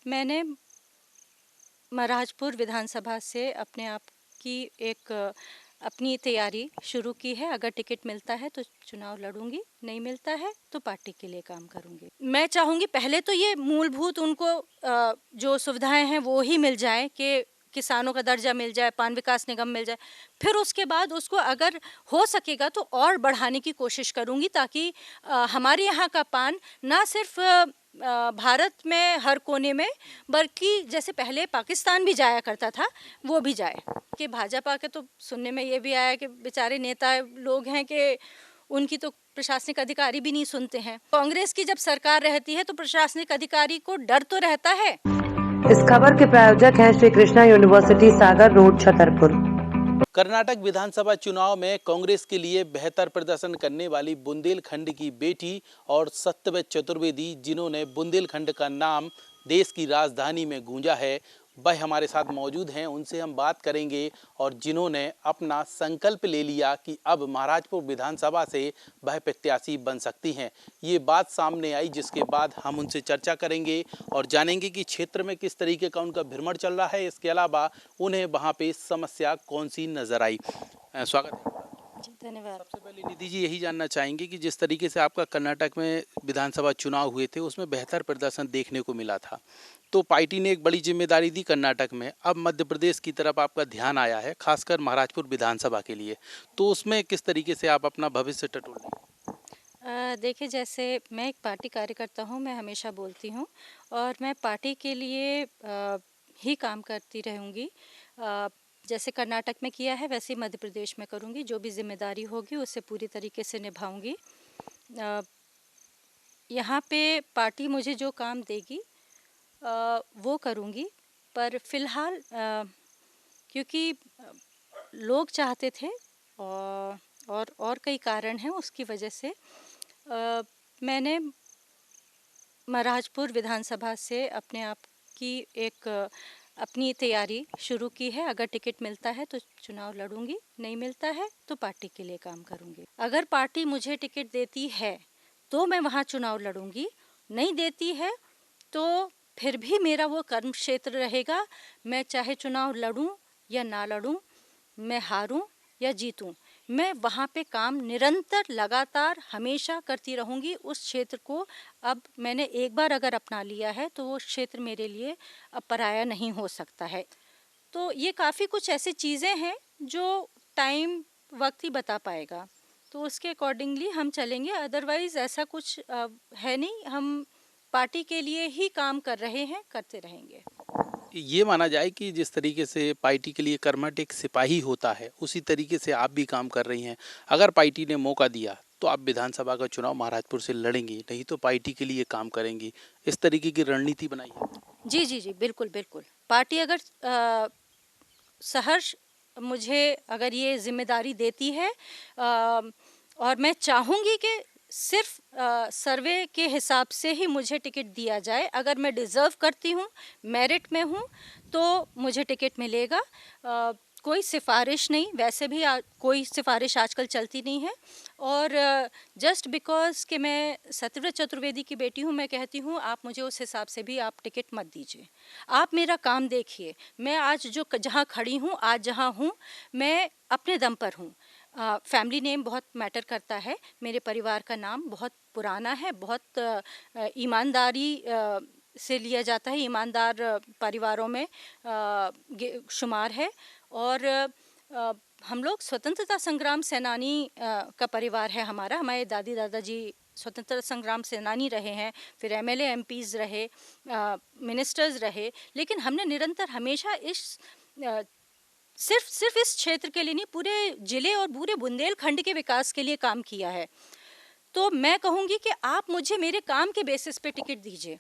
मैंने महाराजपुर विधानसभा से अपने आप की एक अपनी तैयारी शुरू की है। अगर टिकट मिलता है तो चुनाव लड़ूंगी, नहीं मिलता है तो पार्टी के लिए काम करूंगी। मैं चाहूंगी पहले तो ये मूलभूत उनको जो सुविधाएं हैं वो ही मिल जाए कि किसानों का दर्जा मिल जाए, पान विकास निगम मिल जाए। फिर उसके बाद उसको अगर हो सकेगा तो और बढ़ाने की कोशिश करूंगी, ताकि हमारे यहाँ का पान ना सिर्फ भारत में हर कोने में, बल्कि जैसे पहले पाकिस्तान भी जाया करता था वो भी जाए। कि भाजपा के तो सुनने में ये भी आया कि बेचारे नेता लोग हैं कि उनकी तो प्रशासनिक अधिकारी भी नहीं सुनते हैं। कांग्रेस की जब सरकार रहती है तो प्रशासनिक अधिकारी को डर तो रहता है। इस खबर के प्रायोजक हैं श्री कृष्णा यूनिवर्सिटी सागर रोड छतरपुर। कर्नाटक विधानसभा चुनाव में कांग्रेस के लिए बेहतर प्रदर्शन करने वाली बुंदेलखंड की बेटी और सत्यव्रत चतुर्वेदी, जिन्होंने बुंदेलखंड का नाम देश की राजधानी में गूंजा है, वह हमारे साथ मौजूद हैं। उनसे हम बात करेंगे और जिन्होंने अपना संकल्प ले लिया कि अब महाराजपुर विधानसभा से वह प्रत्याशी बन सकती हैं। ये बात सामने आई, जिसके बाद हम उनसे चर्चा करेंगे और जानेंगे कि क्षेत्र में किस तरीके का उनका भ्रमण चल रहा है। इसके अलावा उन्हें वहाँ पे समस्या कौन सी नजर आई। स्वागत है। जी धन्यवाद। सबसे पहले निधि जी यही जानना चाहेंगे कि जिस तरीके से आपका कर्नाटक में विधानसभा चुनाव हुए थे उसमें बेहतर प्रदर्शन देखने को मिला था, तो पार्टी ने एक बड़ी जिम्मेदारी दी कर्नाटक में। अब मध्य प्रदेश की तरफ आपका ध्यान आया है, खासकर महाराजपुर विधानसभा के लिए, तो उसमें किस तरीके से आप अपना भविष्य टटोल रहे? देखिए, जैसे मैं एक पार्टी कार्यकर्ता हूँ, मैं हमेशा बोलती हूँ और मैं पार्टी के लिए ही काम करती रहूँगी। जैसे कर्नाटक में किया है वैसे ही मध्य प्रदेश में करूँगी। जो भी जिम्मेदारी होगी उसे पूरी तरीके से निभाऊँगी। यहाँ पे पार्टी मुझे जो काम देगी वो करूँगी। पर फिलहाल क्योंकि लोग चाहते थे और कई कारण हैं, उसकी वजह से मैंने महाराजपुर विधानसभा से अपने आप की एक अपनी तैयारी शुरू की है। अगर टिकट मिलता है तो चुनाव लड़ूंगी, नहीं मिलता है तो पार्टी के लिए काम करूंगी। अगर पार्टी मुझे टिकट देती है तो मैं वहाँ चुनाव लड़ूंगी, नहीं देती है तो फिर भी मेरा वो कर्म क्षेत्र रहेगा। मैं चाहे चुनाव लड़ूं या ना लड़ूं, मैं हारूं या जीतूं, मैं वहाँ पे काम निरंतर लगातार हमेशा करती रहूँगी। उस क्षेत्र को अब मैंने एक बार अगर अपना लिया है तो वो क्षेत्र मेरे लिए अब पराया नहीं हो सकता है। तो ये काफ़ी कुछ ऐसी चीज़ें हैं जो टाइम वक्त ही बता पाएगा, तो उसके अकॉर्डिंगली हम चलेंगे। अदरवाइज़ ऐसा कुछ है नहीं, हम पार्टी के लिए ही काम कर रहे हैं, करते रहेंगे। ये माना जाए कि जिस तरीके से पार्टी के लिए कर्मठ एक सिपाही होता है, उसी तरीके से आप भी काम कर रही हैं। अगर पार्टी ने मौका दिया तो आप विधानसभा का चुनाव महाराजपुर से लड़ेंगी, नहीं तो पार्टी के लिए काम करेंगी, इस तरीके की रणनीति बनाई है? जी जी जी, बिल्कुल बिल्कुल। पार्टी अगर सहर्ष मुझे अगर ये जिम्मेदारी देती है और मैं चाहूँगी कि सिर्फ सर्वे के हिसाब से ही मुझे टिकट दिया जाए। अगर मैं डिज़र्व करती हूँ, मेरिट में हूँ, तो मुझे टिकट मिलेगा। कोई सिफारिश नहीं, वैसे भी कोई सिफारिश आजकल चलती नहीं है। और जस्ट बिकॉज कि मैं सत्यव्रत चतुर्वेदी की बेटी हूँ, मैं कहती हूँ आप मुझे उस हिसाब से भी आप टिकट मत दीजिए। आप मेरा काम देखिए, मैं आज जो जहाँ खड़ी हूँ, आज जहाँ हूँ, मैं अपने दम पर हूँ। फैमिली नेम बहुत मैटर करता है। मेरे परिवार का नाम बहुत पुराना है, बहुत ईमानदारी से लिया जाता है, ईमानदार परिवारों में शुमार है। और हम लोग स्वतंत्रता संग्राम सेनानी का परिवार है हमारा। हमारे दादी दादाजी स्वतंत्रता संग्राम सेनानी रहे हैं, फिर एमएलए एमपीज रहे, मिनिस्टर्स रहे, लेकिन हमने निरंतर हमेशा इस सिर्फ इस क्षेत्र के लिए नहीं, पूरे जिले और पूरे बुंदेलखंड के विकास के लिए काम किया है। तो मैं कहूँगी कि आप मुझे मेरे काम के बेसिस पे टिकट दीजिए।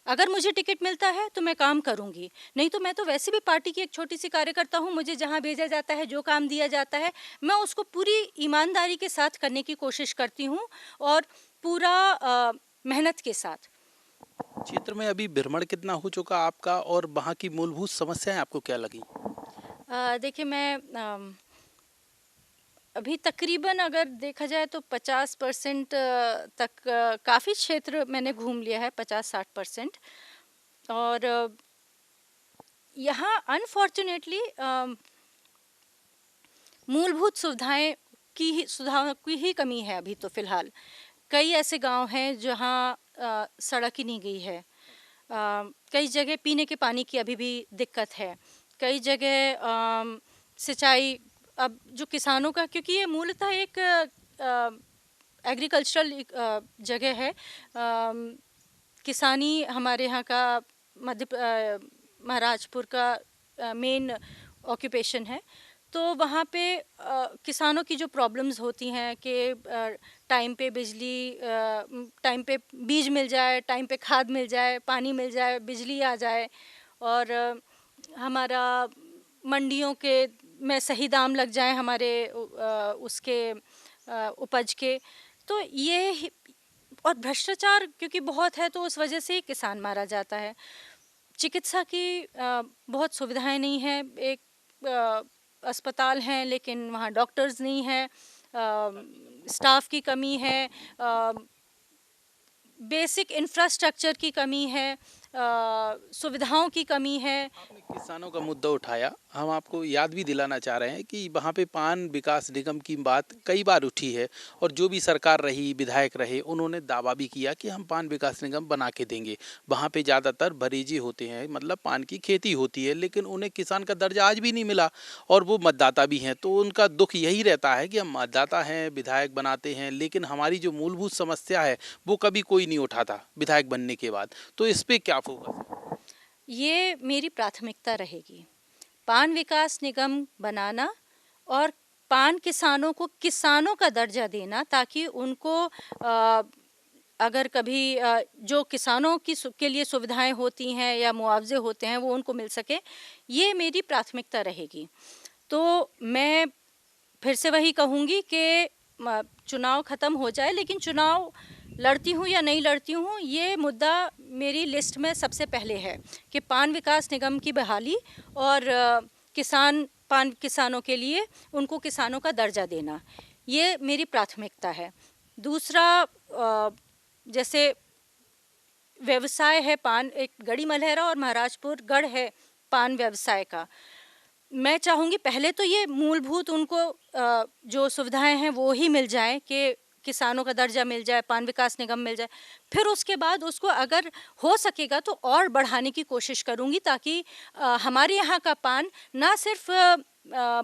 अगर मुझे टिकट मिलता है तो मैं काम करूँगी, नहीं तो मैं तो वैसे भी पार्टी की एक छोटी सी कार्यकर्ता हूँ। मुझे जहाँ भेजा जाता है, जो काम दिया जाता है, मैं उसको पूरी ईमानदारी के साथ करने की कोशिश करती हूँ और पूरा मेहनत के साथ। क्षेत्र में अभी भ्रमण कितना हो चुका आपका और वहाँ की मूलभूत समस्याएं आपको क्या लगी? देखिए, मैं अभी तकरीबन अगर देखा जाए तो 50% तक काफ़ी क्षेत्र मैंने घूम लिया है, 50-60%। और यहाँ अनफॉर्चुनेटली मूलभूत सुविधाओं की ही कमी है अभी तो फ़िलहाल। कई ऐसे गांव हैं जहां सड़क ही नहीं गई है। कई जगह पीने के पानी की अभी भी दिक्कत है। कई जगह सिंचाई, अब जो किसानों का, क्योंकि ये मूलतः एक एग्रीकल्चरल जगह है। किसानी हमारे यहाँ का महाराजपुर का मेन ऑक्यूपेशन है। तो वहाँ पे किसानों की जो प्रॉब्लम्स होती हैं कि टाइम पे बिजली, टाइम पे बीज मिल जाए, टाइम पे खाद मिल जाए, पानी मिल जाए, बिजली आ जाए, और हमारा मंडियों के में सही दाम लग जाए हमारे उसके उपज के। तो ये, और भ्रष्टाचार क्योंकि बहुत है तो उस वजह से किसान मारा जाता है। चिकित्सा की बहुत सुविधाएं नहीं है। एक अस्पताल हैं लेकिन वहाँ डॉक्टर्स नहीं है, स्टाफ की कमी है, बेसिक इंफ्रास्ट्रक्चर की कमी है, सुविधाओं की कमी है। आपने किसानों का मुद्दा उठाया, हम आपको याद भी दिलाना चाह रहे हैं कि वहाँ पे पान विकास निगम की बात कई बार उठी है, और जो भी सरकार रही, विधायक रहे, उन्होंने दावा भी किया कि हम पान विकास निगम बना के देंगे। वहाँ पे ज़्यादातर भरीजे होते हैं, मतलब पान की खेती होती है, लेकिन उन्हें किसान का दर्जा आज भी नहीं मिला, और वो मतदाता भी हैं। तो उनका दुख यही रहता है कि हम मतदाता हैं, विधायक बनाते हैं, लेकिन हमारी जो मूलभूत समस्या है वो कभी कोई नहीं उठाता विधायक बनने के बाद। तो इस पर क्या फोकस है? ये मेरी प्राथमिकता रहेगी, पान विकास निगम बनाना और पान किसानों को किसानों का दर्जा देना, ताकि उनको अगर कभी जो किसानों के लिए सुविधाएं होती हैं या मुआवजे होते हैं वो उनको मिल सके। ये मेरी प्राथमिकता रहेगी। तो मैं फिर से वही कहूँगी कि चुनाव ख़त्म हो जाए, लेकिन चुनाव लड़ती हूँ या नहीं लड़ती हूँ, ये मुद्दा मेरी लिस्ट में सबसे पहले है कि पान विकास निगम की बहाली और पान किसानों के लिए उनको किसानों का दर्जा देना, ये मेरी प्राथमिकता है। दूसरा, जैसे व्यवसाय है पान, एक गढ़ी मलहरा और महाराजपुर गढ़ है पान व्यवसाय का। मैं चाहूँगी पहले तो ये मूलभूत उनको जो सुविधाएं हैं वो ही मिल जाए, कि किसानों का दर्जा मिल जाए, पान विकास निगम मिल जाए। फिर उसके बाद उसको अगर हो सकेगा तो और बढ़ाने की कोशिश करूँगी, ताकि हमारे यहाँ का पान ना सिर्फ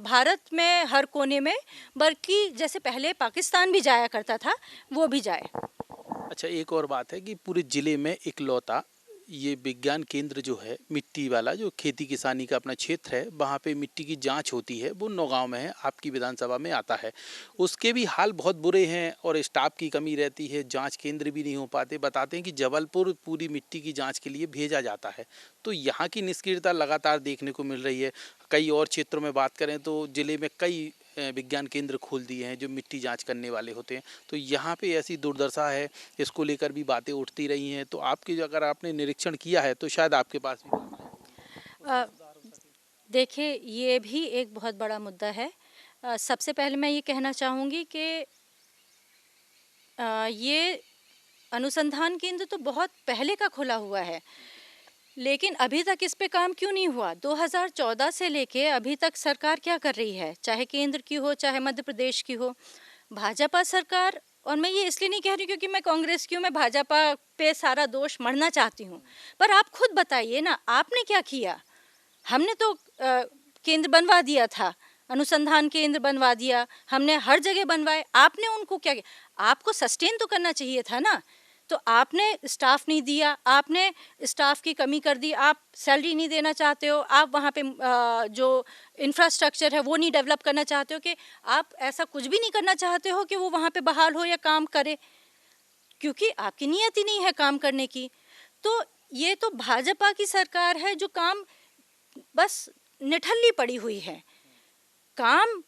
भारत में हर कोने में, बल्कि जैसे पहले पाकिस्तान भी जाया करता था वो भी जाए। अच्छा, एक और बात है कि पूरे ज़िले में इकलौता ये विज्ञान केंद्र जो है, मिट्टी वाला, जो खेती किसानी का अपना क्षेत्र है, वहाँ पे मिट्टी की जांच होती है, वो नौगांव में है, आपकी विधानसभा में आता है। उसके भी हाल बहुत बुरे हैं और स्टाफ की कमी रहती है, जांच केंद्र भी नहीं हो पाते। बताते हैं कि जबलपुर पूरी मिट्टी की जांच के लिए भेजा जाता है। तो यहाँ की निष्क्रियता लगातार देखने को मिल रही है। कई और क्षेत्रों में बात करें तो ज़िले में कई विज्ञान केंद्र खोल दिए हैं जो मिट्टी जांच करने वाले होते हैं। तो यहाँ पे ऐसी दुर्दशा है, इसको लेकर भी बातें उठती रही हैं। तो आपकी, अगर आपने निरीक्षण किया है तो शायद आपके पास भी देखिए, ये भी एक बहुत बड़ा मुद्दा है। सबसे पहले मैं ये कहना चाहूँगी कि ये अनुसंधान केंद्र तो बहुत पहले का खुला हुआ है, लेकिन अभी तक इस पे काम क्यों नहीं हुआ? 2014 से लेके अभी तक सरकार क्या कर रही है, चाहे केंद्र की हो चाहे मध्य प्रदेश की हो, भाजपा सरकार। और मैं ये इसलिए नहीं कह रही क्योंकि मैं कांग्रेस की हूँ, मैं भाजपा पे सारा दोष मढ़ना चाहती हूँ, पर आप खुद बताइए ना, आपने क्या किया? हमने तो केंद्र बनवा दिया था, अनुसंधान केंद्र बनवा दिया, हमने हर जगह बनवाए, आपने उनको क्या किया? आपको सस्टेन तो करना चाहिए था ना। तो आपने स्टाफ नहीं दिया, आपने स्टाफ की कमी कर दी, आप सैलरी नहीं देना चाहते हो, आप वहाँ पे जो इंफ्रास्ट्रक्चर है वो नहीं डेवलप करना चाहते हो, कि आप ऐसा कुछ भी नहीं करना चाहते हो कि वो वहाँ पे बहाल हो या काम करे, क्योंकि आपकी नीयत ही नहीं है काम करने की। तो ये तो भाजपा की सरकार है जो काम बस निठल्ली पड़ी हुई है काम,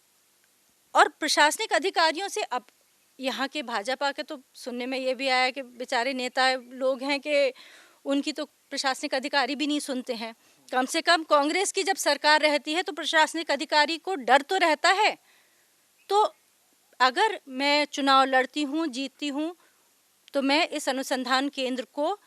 और प्रशासनिक अधिकारियों से अब यहाँ के भाजपा के तो सुनने में ये भी आया कि बेचारे नेता लोग हैं कि उनकी तो प्रशासनिक अधिकारी भी नहीं सुनते हैं। कम से कम कांग्रेस की जब सरकार रहती है तो प्रशासनिक अधिकारी को डर तो रहता है। तो अगर मैं चुनाव लड़ती हूँ, जीतती हूँ, तो मैं इस अनुसंधान केंद्र को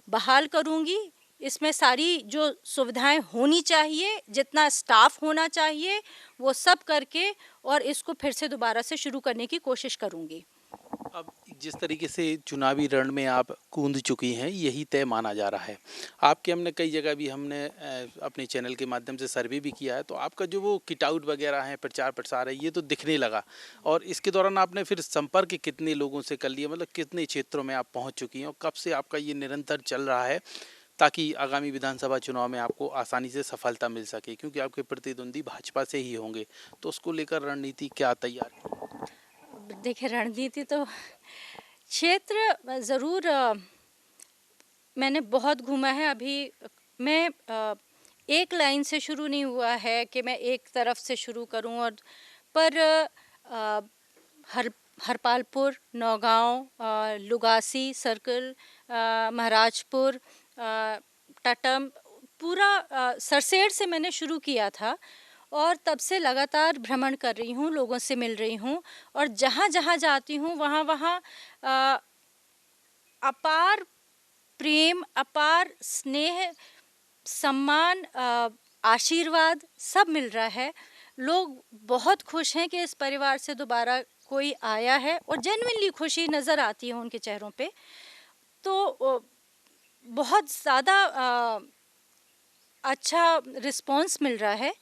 बहाल करूँगी, इसमें सारी जो सुविधाएं होनी चाहिए, जितना स्टाफ होना चाहिए, वो सब करके और इसको फिर से दोबारा से शुरू करने की कोशिश करूँगी। अब जिस तरीके से चुनावी रण में आप कूद चुकी हैं, यही तय माना जा रहा है। आपके हमने कई जगह भी हमने अपने चैनल के माध्यम से सर्वे भी किया है, तो आपका जो वो किटआउट वगैरह है, प्रचार प्रसार है, ये तो दिखने लगा। और इसके दौरान आपने फिर संपर्क कितने लोगों से कर लिया, मतलब कितने क्षेत्रों में आप पहुंच चुकी हैं और कब से आपका ये निरंतर चल रहा है, ताकि आगामी विधानसभा चुनाव में आपको आसानी से सफलता मिल सके, क्योंकि आपके प्रतिद्वंदी भाजपा से ही होंगे। तो उसको लेकर रणनीति क्या तैयार की? देखिए, रणनीति तो क्षेत्र ज़रूर मैंने बहुत घूमा है। अभी मैं एक लाइन से शुरू नहीं हुआ है कि मैं एक तरफ से शुरू करूं, और पर हरपालपुर, नौगांव, लुगासी सर्कल, महाराजपुर, टटम, पूरा सरसेड़ से मैंने शुरू किया था और तब से लगातार भ्रमण कर रही हूँ, लोगों से मिल रही हूँ और जहाँ जहाँ जाती हूँ वहाँ वहाँ अपार प्रेम, अपार स्नेह, सम्मान, आशीर्वाद सब मिल रहा है। लोग बहुत खुश हैं कि इस परिवार से दोबारा कोई आया है और जेन्युइनली खुशी नज़र आती है उनके चेहरों पे। तो बहुत ज़्यादा अच्छा रिस्पांस मिल रहा है।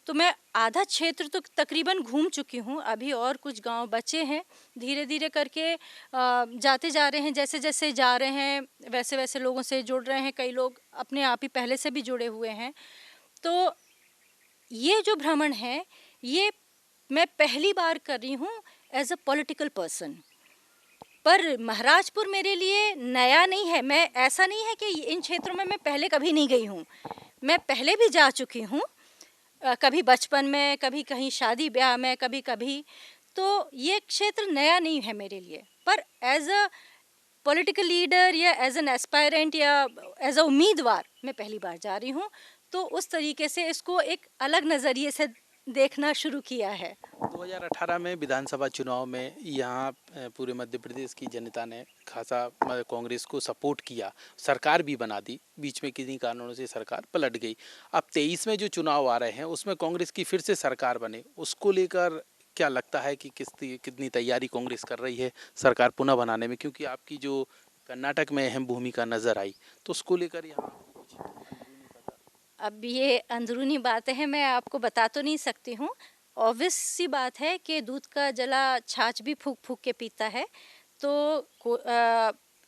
तो मैं आधा क्षेत्र तो तकरीबन घूम चुकी हूँ, अभी और कुछ गांव बचे हैं। धीरे धीरे करके जाते जा रहे हैं, जैसे जैसे जा रहे हैं वैसे वैसे लोगों से जुड़ रहे हैं। कई लोग अपने आप ही पहले से भी जुड़े हुए हैं। तो ये जो भ्रमण है, ये मैं पहली बार कर रही हूँ एज अ पॉलिटिकल पर्सन। पर महाराजपुर मेरे लिए नया नहीं है। मैं ऐसा नहीं है कि इन क्षेत्रों में मैं पहले कभी नहीं गई हूँ, मैं पहले भी जा चुकी हूँ, कभी बचपन में, कभी कहीं शादी ब्याह में, कभी कभी। तो ये क्षेत्र नया नहीं है मेरे लिए, पर एज अ पॉलिटिकल लीडर या एज एन एस्पायरेंट या एज अ उम्मीदवार मैं पहली बार जा रही हूँ। तो उस तरीके से इसको एक अलग नज़रिए से देखना शुरू किया है। 2018 में विधानसभा चुनाव में यहाँ पूरे मध्य प्रदेश की जनता ने खासा कांग्रेस को सपोर्ट किया, सरकार भी बना दी। बीच में किन्हीं कारणों से सरकार पलट गई। अब 23 में जो चुनाव आ रहे हैं उसमें कांग्रेस की फिर से सरकार बने, उसको लेकर क्या लगता है कि कितनी तैयारी कांग्रेस कर रही है सरकार पुनः बनाने में, क्योंकि आपकी जो कर्नाटक में अहम भूमिका नजर आई, तो उसको लेकर यहाँ आपको कुछ अंदरूनी पता? अब ये अंदरूनी बातें हैं, मैं आपको बता तो नहीं सकती हूँ। ऑब्वियस सी बात है कि दूध का जला छाछ भी फूक फूक के पीता है। तो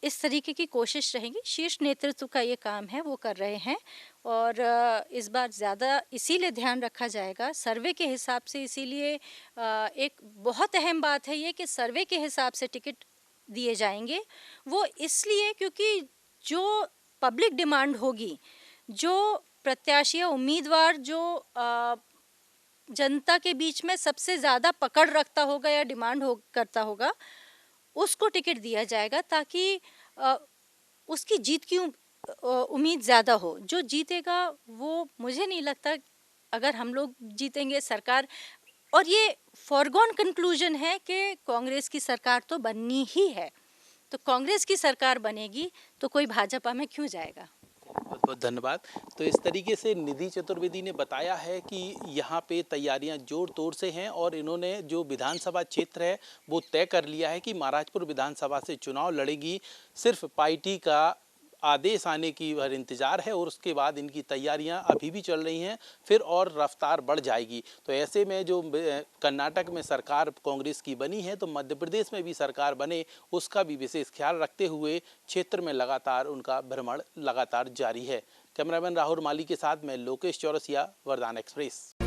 इस तरीके की कोशिश रहेगी। शीर्ष नेतृत्व का ये काम है, वो कर रहे हैं। और इस बार ज़्यादा इसीलिए ध्यान रखा जाएगा सर्वे के हिसाब से। इसीलिए एक बहुत अहम बात है ये कि सर्वे के हिसाब से टिकट दिए जाएंगे। वो इसलिए क्योंकि जो पब्लिक डिमांड होगी, जो प्रत्याशी या उम्मीदवार जो जनता के बीच में सबसे ज़्यादा पकड़ रखता होगा या डिमांड करता होगा, उसको टिकट दिया जाएगा, ताकि उसकी जीत की उम्मीद ज़्यादा हो। जो जीतेगा वो, मुझे नहीं लगता अगर हम लोग जीतेंगे सरकार, और ये फॉरगॉन कंक्लूजन है कि कांग्रेस की सरकार तो बननी ही है। तो कांग्रेस की सरकार बनेगी तो कोई भाजपा में क्यों जाएगा। बहुत बहुत धन्यवाद। तो इस तरीके से निधि चतुर्वेदी ने बताया है कि यहाँ पे तैयारियां जोर तोड़ से हैं और इन्होंने जो विधानसभा क्षेत्र है वो तय कर लिया है कि महाराजपुर विधानसभा से चुनाव लड़ेगी। सिर्फ पार्टी का आदेश आने की वह इंतजार है और उसके बाद इनकी तैयारियां अभी भी चल रही हैं, फिर और रफ्तार बढ़ जाएगी। तो ऐसे में जो कर्नाटक में सरकार कांग्रेस की बनी है, तो मध्य प्रदेश में भी सरकार बने उसका भी विशेष ख्याल रखते हुए क्षेत्र में लगातार उनका भ्रमण लगातार जारी है। कैमरामैन राहुल माली के साथ मैं लोकेश चौरसिया, वरदान एक्सप्रेस।